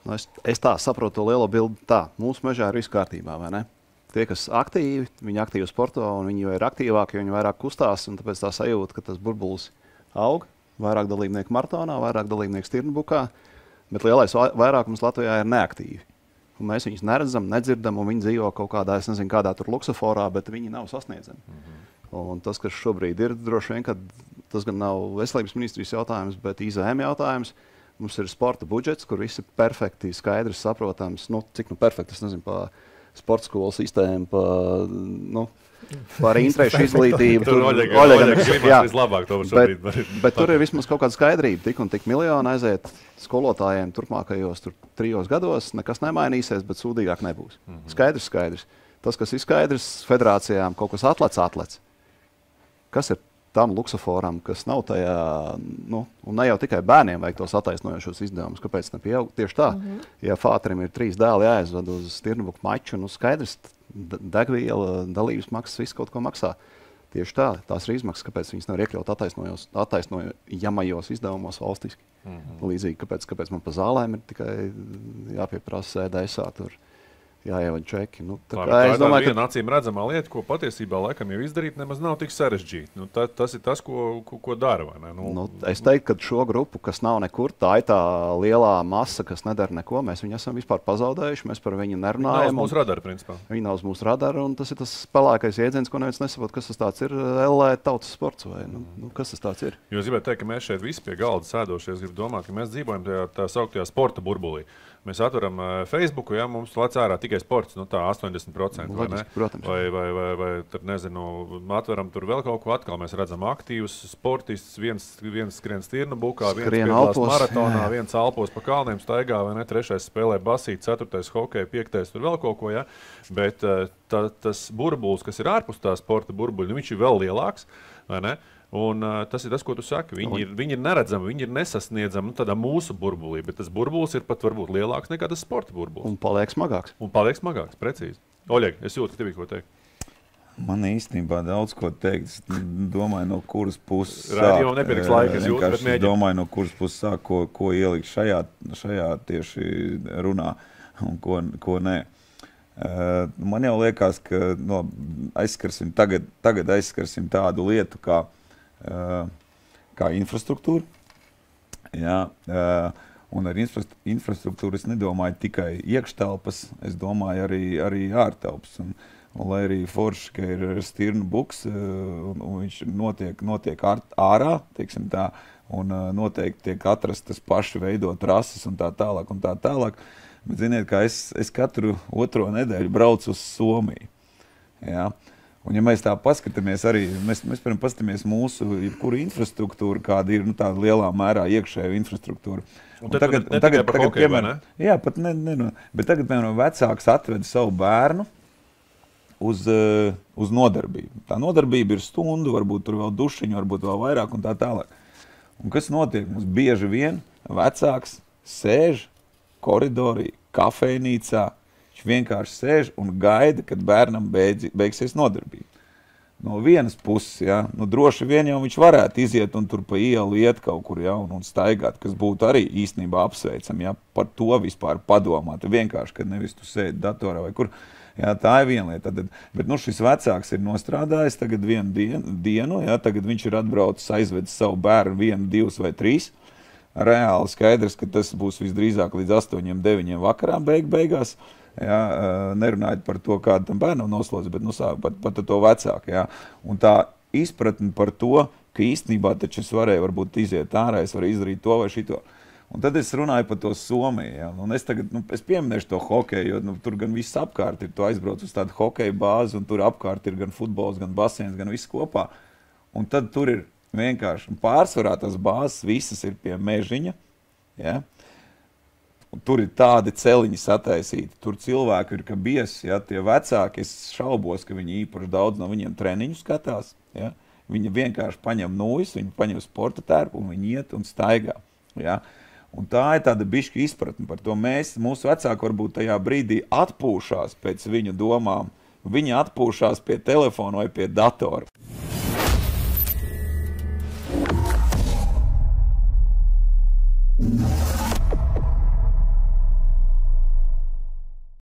Nu, es tā saprotu to lielo bildi tā. Mūsu mežā ir viss kārtībā, vai ne? Tie, kas aktīvi, viņi aktīvi sporto, un viņi jau ir aktīvāki, viņi vairāk kustās, un tāpēc tā sajūta, ka tas burbulis aug. Vairāk dalībnieku maratonā, vairāk dalībnieku stirnbukā, bet lielais vairākums Latvijā ir neaktīvi. Un mēs viņus neredzam, nedzirdam, un viņi dzīvo kaut kādā, es nezinu, kādā tur luksuforā, bet viņi nav sasniedzami. Un tas, kas šobrīd ir, droši vien, ka tas gan nav veselības ministrijas jautājums, bet IZM jautājums. Mums ir sporta budžets, kur viss ir perfekti, skaidrs, saprotams. Nu, cik nu perfekti, es nezinu, pa sporta skolu sistēmu, par interešu izglītību. Bet tur ir vismaz kaut kāda skaidrība. Tik un tik miljoni aiziet skolotājiem turpmākajos 3 gados. Nekas nemainīsies, bet sūdīgāk nebūs. Skaidrs. Tas, kas ir skaidrs, federācijām kaut kas atlec. Kas ir tam luksuforam, kas nav tajā, un ne jau tikai bērniem vajag tos attaisnojošos izdevumus, kāpēc nepieaug. Tieši tā, ja fāterim ir 3 dēli jāaizved uz stirnbuku maču, skaidrs, degviela, dalības maksas, viss kaut ko maksā. Tieši tā, tās ir izmaksas, kāpēc viņas nevar iekļaut attaisnojamajos izdevumos valstiski. Līdzīgi, kāpēc man pa zālēm ir tikai jāpieprasa sēdēsā tur. Jāievada čeki. Es domāju, ka viena acīm redzamā lieta, ko patiesībā laikam jau izdarīt, nemaz nav tik sarežģīti. Tas ir tas, ko dara. Vai ne? Es teiktu, ka šo grupu, kas nav nekur, tā ir tā lielā masa, kas nedara neko. Mēs viņu esam vispār pazaudējuši, mēs par viņu nerunājam. Viņa nav uz mūsu radara, principā. Viņa nav uz mūsu radara, un tas ir tas pelēkais jēdziens, ko neviens nesaprot, kas tas tāds ir. LE tautas sports vai kas tas tāds ir? Jo es gribētu teikt, ka mēs šeit visi pie galda sēdošies, gribu domāt, ka mēs dzīvojam tā sauktajā sporta burbulī. Mēs atveram Facebooku, ja mums lec ārā tikai sports, tā 80%. Vai tur, nezinu, atveram tur vēl kaut ko atkal. Mēs redzam aktīvus sportistus, viens skrien stirnbukā, viens piedalās maratonā, viens alpos pa kalniem staigā, vai ne, 3. spēlē basīt, 4. hokeja, 5. tur vēl kaut ko, ja. Bet tas burbulis, kas ir ārpus tā sporta burbuļa, viņš ir vēl lielāks, vai ne? Un tas ir tas, ko tu saki. Viņi ir neredzami, viņi ir nesasniedzami tādā mūsu burbulī, bet tas burbulis ir pat varbūt lielāks nekā tas sporta burbulis. Un paliek smagāks. Precīzi. Oļeg, es jūtu, ka tev ir ko teikt. Man īstenībā daudz ko teikt. Es domāju, no kuras puses sāk. Rādījumam nepietiks laika, es jūtu, bet mēģinu. Es domāju, no kuras puses sāk, ko ielikt šajā tieši runā un ko nē. Man jau liekas, ka tagad aizskarsim tādu lietu, kā infrastruktūra. Jā, un ar infrastruktūru es nedomāju tikai iekštelpas, es domāju arī ārtelpas. Un lai arī forši, ka ir stirnbuks, un viņš notiek ārā, teiksim tā, un noteikti tiek atrastas paši veidot trases un tā tālāk. Bet ziniet, kā es katru 2. nedēļu braucu uz Somiju. Jā. Un ja mēs tā paskatāmies arī, mēs paskatāmies mūsu jebkuru infrastruktūru, kāda ir tāda lielā mērā iekšēja infrastruktūra. Un tagad par hokeju, vai ne? Jā, pat bet tagad, piemēram, vecāks atveda savu bērnu uz nodarbību. Tā nodarbība ir stundu, varbūt tur vēl dušiņu, varbūt vēl vairāk un tā tālāk. Un kas notiek? Mums bieži vien vecāks sēž koridorī, kafejnīcā, viņš vienkārši sēž un gaida, kad bērnam beigsies nodarbība. No vienas puses, ja, droši vien jau viņš varētu iziet un tur pa ielu iet kaut kur, ja, un staigāt, kas būtu arī īstenībā apsveicami, ja, par to vispār padomāt. Vienkārši, kad nevis tu sēdi datorā vai kur. Jā, tā ir viena lieta. Bet šis vecāks ir nostrādājis tagad vienu dienu, ja, tagad viņš ir atbraucis, aizvedis savu bērnu 1, 2 vai 3. Reāli skaidrs, ka tas būs visdrīzāk līdz 8, 9 vakarā beigās. Jā, nerunājot par to, kādu tam bērnam noslodz, bet pat to vecāku. Jā. Un tā izpratne par to, ka īstenībā taču es varēju varbūt iziet ārā, es varu izdarīt to vai šito. Un tad es runāju par to Somiju. Jā. Un es tagad es pieminēšu to hokeju, jo tur gan viss apkārt ir. Tu aizbrauc uz tādu hokeju bāzi, un tur apkārt ir gan futbols, gan basiens, gan viss kopā. Un tad tur ir vienkārši pārsvarā tās bāzes visas ir pie mežiņa. Ja? Un tur ir tādi celiņi sataisīti. Tur cilvēki ir, ka biesi, ja? Tie vecāki, es šaubos, ka viņi īpaši daudz no viņiem treniņu skatās. Ja? Viņi vienkārši paņem nūjas, viņi paņem sporta tērpu un viņi iet un staigā. Ja? Un tā ir tāda bišķa izpratne par to. Mūsu vecāki varbūt tajā brīdī atpūšās pēc viņu domām. Viņi atpūšās pie telefona vai pie datora.